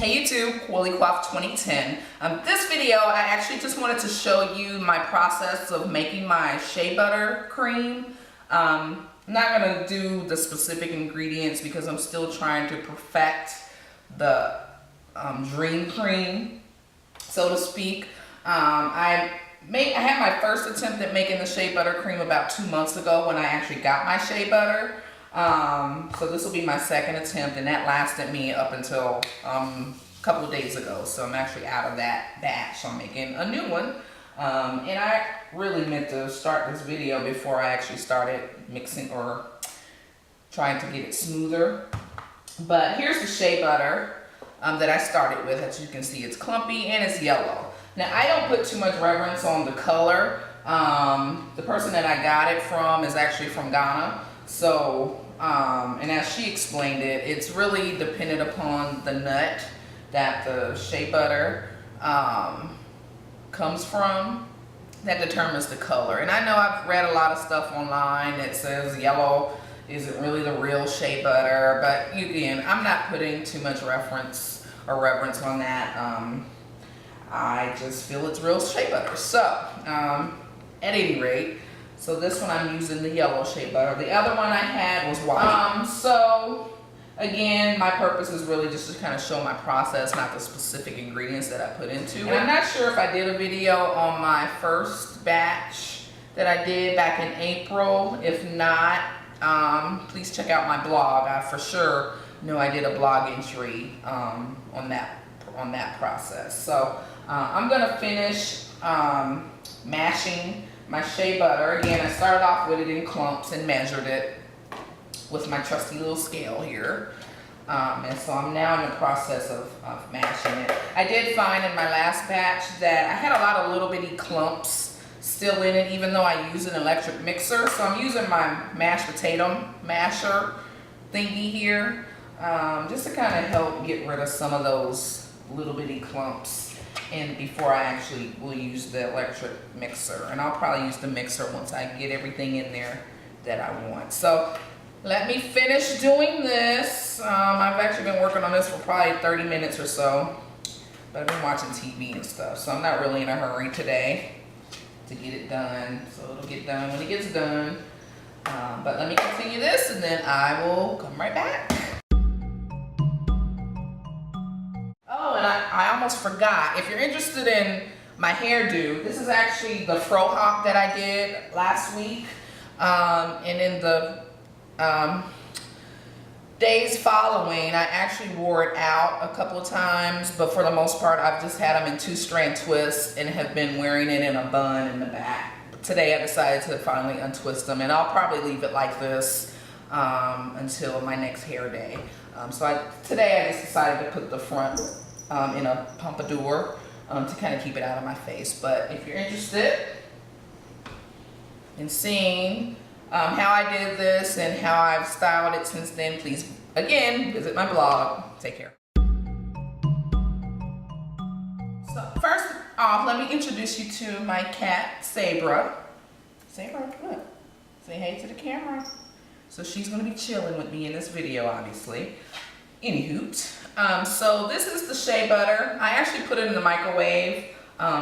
Hey YouTube, Tightly-Coiled 2010. This video, I actually just wanted to show you my process of making my shea butter cream. I'm not going to do the specific ingredients because I'm still trying to perfect the dream cream, so to speak. I had my first attempt at making the shea butter cream about 2 months ago when I actually got my shea butter. So this will be my second attempt, and that lasted me up until a couple of days ago. So I'm actually out of that batch. I'm making a new one. And I really meant to start this video before I actually started mixing or trying to get it smoother. But here's the shea butter that I started with. As you can see, it's clumpy and it's yellow. Now, I don't put too much reverence on the color. The person that I got it from is actually from Ghana. So, and as she explained it, it's really dependent upon the nut that the shea butter comes from that determines the color. And I know I've read a lot of stuff online that says yellow isn't really the real shea butter, but again, I'm not putting too much reference or reverence on that. I just feel it's real shea butter. So, at any rate, so this one I'm using the yellow shea butter. The other one I had was white. So again, my purpose is really just to kind of show my process, not the specific ingredients that I put into it. And I'm not sure if I did a video on my first batch that I did back in April. If not, please check out my blog. I for sure know I did a blog entry on that process. So I'm gonna finish mashing my shea butter. Again, I started off with it in clumps and measured it with my trusty little scale here. And so I'm now in the process of mashing it. I did find in my last batch that I had a lot of little bitty clumps still in it, even though I use an electric mixer. So I'm using my mashed potato masher thingy here, just to kind of help get rid of some of those little bitty clumps. And before I actually will use the electric mixer, and I'll probably use the mixer once I get everything in there that I want. So let me finish doing this. I've actually been working on this for probably 30 minutes or so, but I've been watching TV and stuff, so I'm not really in a hurry today to get it done. So it'll get done when it gets done. But let me continue this, and then I will come right back. Oh, and I almost forgot. If you're interested in my hairdo, this is actually the fro hop that I did last week. And in the days following, I actually wore it out a couple of times, but for the most part, I've just had them in 2-strand twists and have been wearing it in a bun in the back. Today, I decided to finally untwist them, and I'll probably leave it like this until my next hair day. Today I just decided to put the front in a pompadour to kind of keep it out of my face. But if you're interested in seeing how I did this and how I've styled it since then, please, again, visit my blog. Take care. So first off, let me introduce you to my cat, Sabra. Sabra, look. Say hey to the camera. So she's going to be chilling with me in this video, obviously. Anywho, so this is the shea butter. I actually put it in the microwave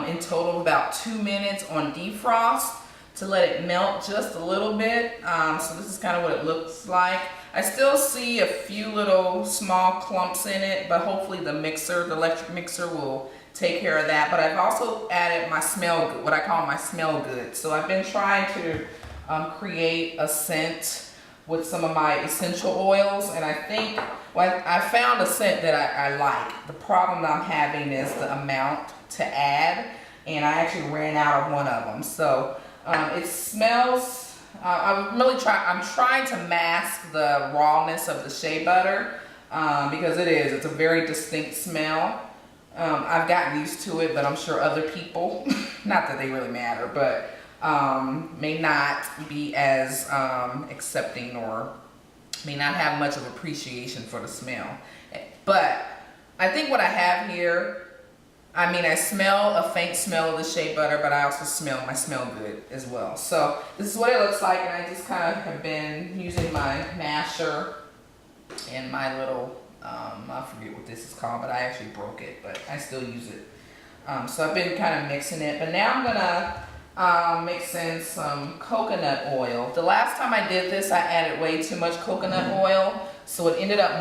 in total of about 2 minutes on defrost to let it melt just a little bit. So this is kind of what it looks like. I still see a few little small clumps in it, but hopefully the mixer, the electric mixer, will take care of that. But I've also added my what I call my smell good. So I've been trying to create a scent with some of my essential oils, and I think, well, I found a scent that I like. The problem I'm having is the amount to add, and I actually ran out of one of them. So it smells, I'm trying to mask the rawness of the shea butter because it's a very distinct smell. I've gotten used to it, but I'm sure other people, not that they really matter, but may not be as accepting or may not have much of appreciation for the smell. But I think what I have here, I mean, I smell a faint smell of the shea butter, but I also smell my smell good as well. So this is what it looks like, and I just kind of have been using my masher and my little I forget what this is called, but I actually broke it, but I still use it. So I've been kind of mixing it, but now I'm gonna mix in some coconut oil. The last time I did this, I added way too much coconut oil, so it ended up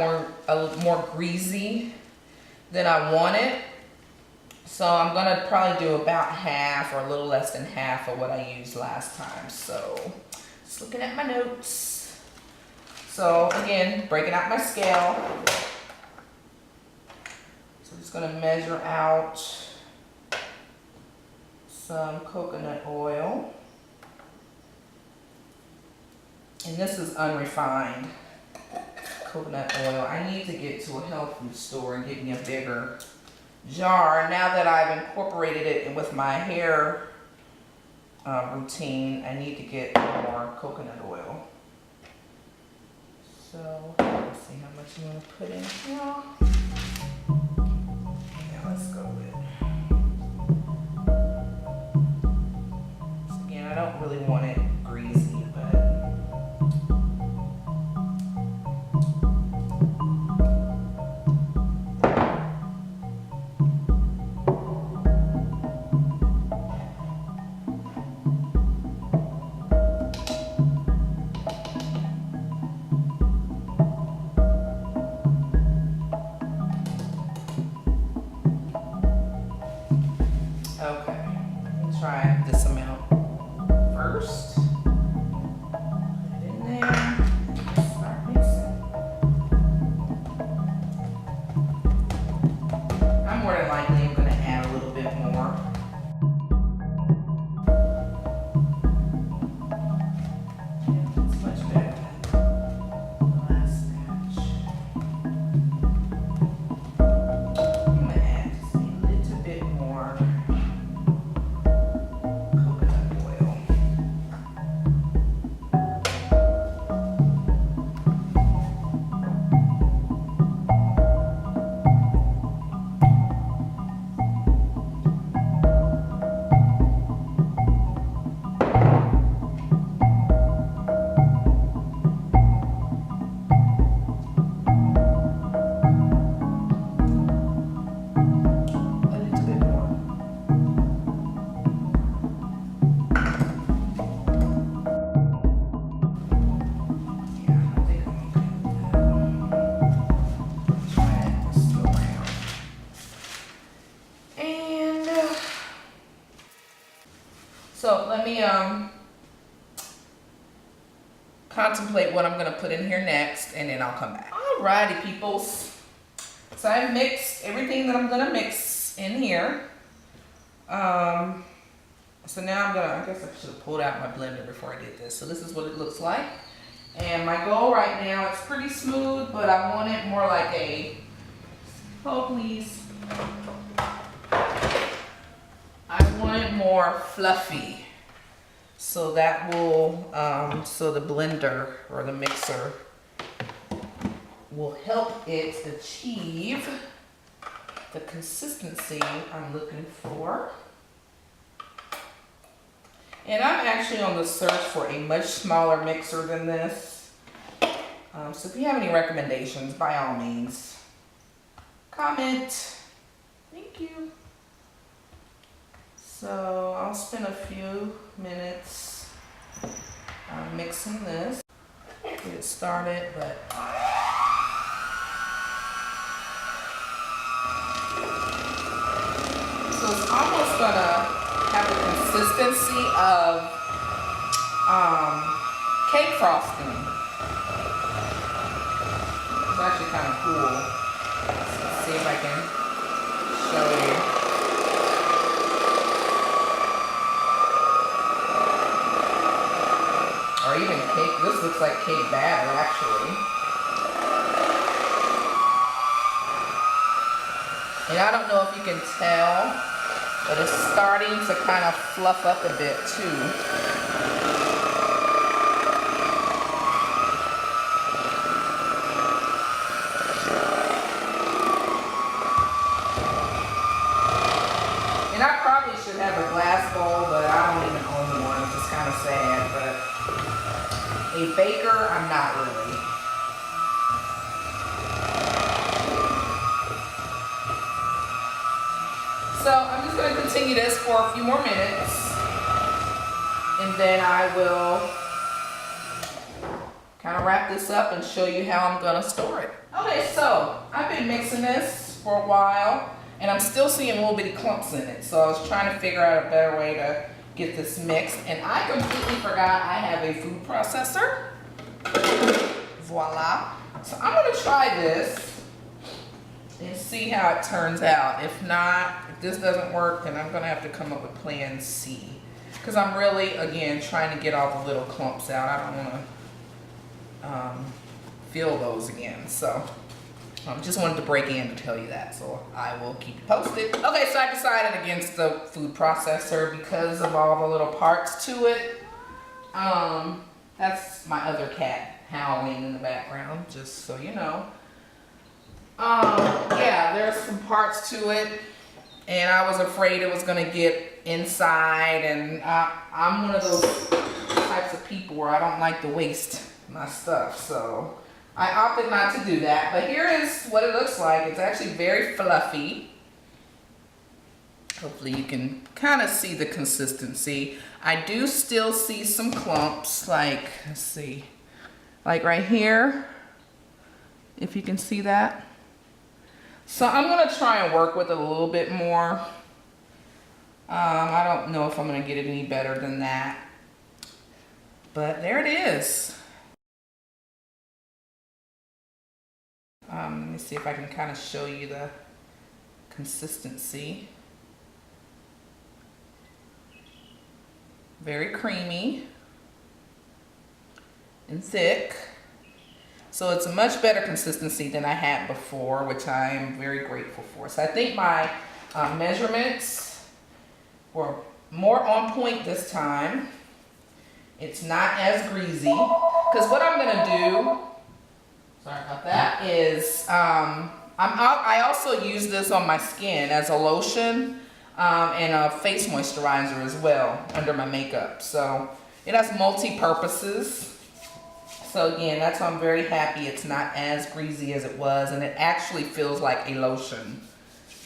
more greasy than I wanted. So I'm gonna probably do about half or a little less than half of what I used last time. So just looking at my notes. So again, breaking out my scale. So I'm just gonna measure out some coconut oil. And this is unrefined coconut oil. I need to get to a health food store and get me a bigger jar. Now that I've incorporated it with my hair routine, I need to get more coconut oil. So let's see how much I'm going to put in here. Yeah, let's go with it. So again, I don't really want it greasy, but okay, let me try this amount first. Put it in there. Start mixing. I'm more than likely I'm going to add a little bit more. Yeah, that's much better than the last batch. I'm going to add just a little bit more coconut oil. A little bit more. Yeah, I think I'm okay with that. Try it this go around. And so let me contemplate what I'm gonna put in here next, and then I'll come back. Alrighty, peoples. So I mixed everything that I'm gonna mix in here. So now I'm gonna, I guess I should have pulled out my blender before I did this. So this is what it looks like. And my goal right now, it's pretty smooth, but I want it more like a, oh please. I want it more fluffy. So that will, so the blender or the mixer will help it achieve the consistency I'm looking for. And I'm actually on the search for a much smaller mixer than this. So if you have any recommendations, by all means, comment. Thank you. So I'll spend a few minutes mixing this. Get it started, but so it's almost gonna have the consistency of cake frosting. It's actually kind of cool. So let's see if I can show you. Or even cake. This looks like cake batter, actually. And I don't know if you can tell, but it's starting to kind of fluff up a bit too. And I probably should have a glass bowl, but I don't even own one, which is kind of sad, but a baker, I'm not really. just gonna continue this for a few more minutes, and then I will kind of wrap this up and show you how I'm gonna store it. Okay, so I've been mixing this for a while, and I'm still seeing little bitty clumps in it. So I was trying to figure out a better way to get this mixed, and I completely forgot I have a food processor. Voila. So I'm gonna try this and see how it turns out. If not, if this doesn't work, then I'm gonna have to come up with plan C. Because I'm really, again, trying to get all the little clumps out. I don't wanna feel those again. So just wanted to break in to tell you that, so I will keep you posted. Okay, so I decided against the food processor because of all the little parts to it. That's my other cat howling in the background, just so you know. Yeah, there's some parts to it, and I was afraid it was gonna get inside, and I'm one of those types of people where I don't like to waste my stuff, so I opted not to do that. But here is what it looks like. It's actually very fluffy. Hopefully you can kind of see the consistency. I do still see some clumps, like, let's see, like right here, if you can see that. So I'm gonna try and work with it a little bit more. I don't know if I'm gonna get it any better than that, but there it is. Let me see if I can kind of show you the consistency. Very creamy and thick. So it's a much better consistency than I had before, which I am very grateful for. So I think my measurements were more on point this time. It's not as greasy. Because what I'm gonna do, sorry about that, is I also use this on my skin as a lotion and a face moisturizer as well under my makeup. So it has multi-purposes. So again, that's why I'm very happy it's not as greasy as it was, and it actually feels like a lotion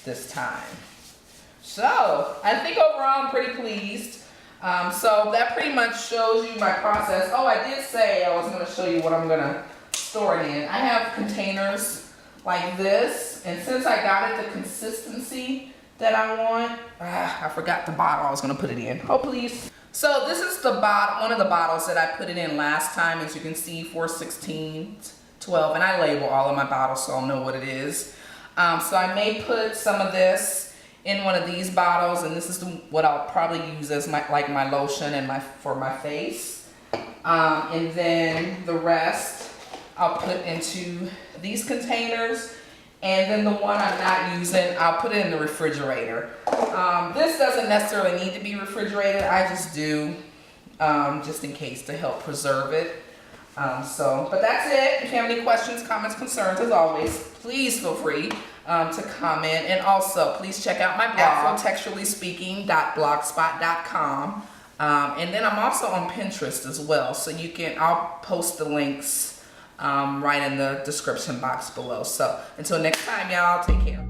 this time. So I think overall I'm pretty pleased. So that pretty much shows you my process. Oh, I did say I was gonna show you what I'm gonna store it in. I have containers like this, and since I got it the consistency that I want, I forgot the bottle I was gonna put it in. Oh, please. So this is the bottle, one of the bottles that I put it in last time. As you can see, 4/16, 12, and I label all of my bottles so I'll know what it is. So I may put some of this in one of these bottles, and this is what I'll probably use as my lotion and for my face. And then the rest I'll put into these containers. And then the one I'm not using, I'll put it in the refrigerator. This doesn't necessarily need to be refrigerated. I just do, just in case, to help preserve it. But that's it. If you have any questions, comments, concerns, as always, please feel free to comment. And also, please check out my blog, afrotexturallyspeaking.blogspot.com. And then I'm also on Pinterest as well. So I'll post the links right in the description box below. So until next time, y'all, take care.